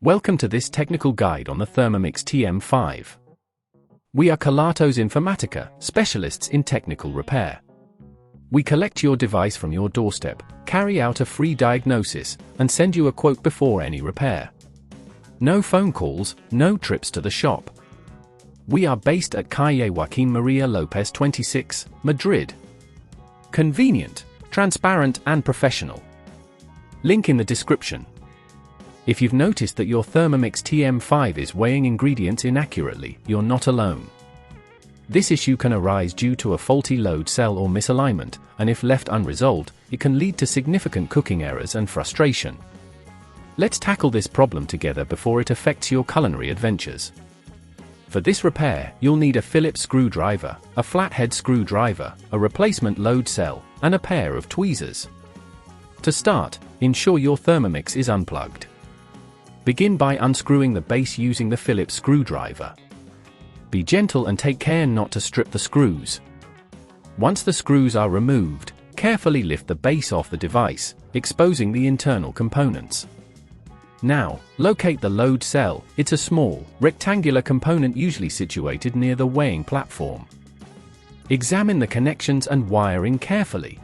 Welcome to this technical guide on the Thermomix TM5. We are Kelatos Informatica, specialists in technical repair. We collect your device from your doorstep, carry out a free diagnosis, and send you a quote before any repair. No phone calls, no trips to the shop. We are based at Calle Joaquín María López 26, Madrid. Convenient, transparent and professional. Link in the description. If you've noticed that your Thermomix TM5 is weighing ingredients inaccurately, you're not alone. This issue can arise due to a faulty load cell or misalignment, and if left unresolved, it can lead to significant cooking errors and frustration. Let's tackle this problem together before it affects your culinary adventures. For this repair, you'll need a Phillips screwdriver, a flathead screwdriver, a replacement load cell, and a pair of tweezers. To start, ensure your Thermomix is unplugged. Begin by unscrewing the base using the Phillips screwdriver. Be gentle and take care not to strip the screws. Once the screws are removed, carefully lift the base off the device, exposing the internal components. Now, locate the load cell. It's a small, rectangular component usually situated near the weighing platform. Examine the connections and wiring carefully.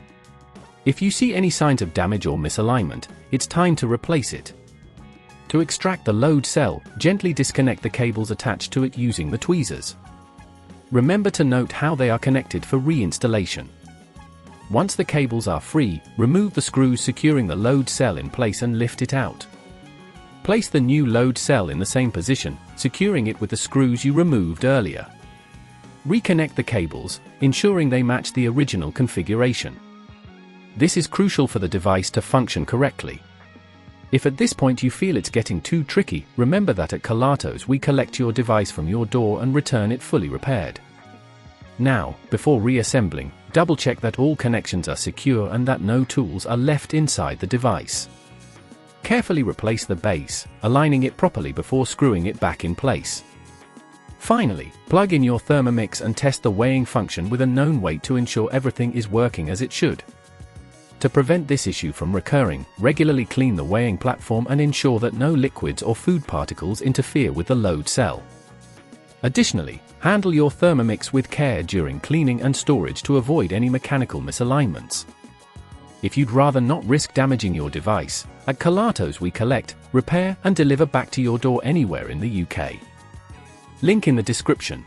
If you see any signs of damage or misalignment, it's time to replace it. To extract the load cell, gently disconnect the cables attached to it using the tweezers. Remember to note how they are connected for reinstallation. Once the cables are free, remove the screws securing the load cell in place and lift it out. Place the new load cell in the same position, securing it with the screws you removed earlier. Reconnect the cables, ensuring they match the original configuration. This is crucial for the device to function correctly. If at this point you feel it's getting too tricky, remember that at Kelatos we collect your device from your door and return it fully repaired. Now, before reassembling, double-check that all connections are secure and that no tools are left inside the device. Carefully replace the base, aligning it properly before screwing it back in place. Finally, plug in your Thermomix and test the weighing function with a known weight to ensure everything is working as it should. To prevent this issue from recurring, regularly clean the weighing platform and ensure that no liquids or food particles interfere with the load cell. Additionally, handle your Thermomix with care during cleaning and storage to avoid any mechanical misalignments. If you'd rather not risk damaging your device, at Kelatos we collect, repair and deliver back to your door anywhere in the UK. Link in the description.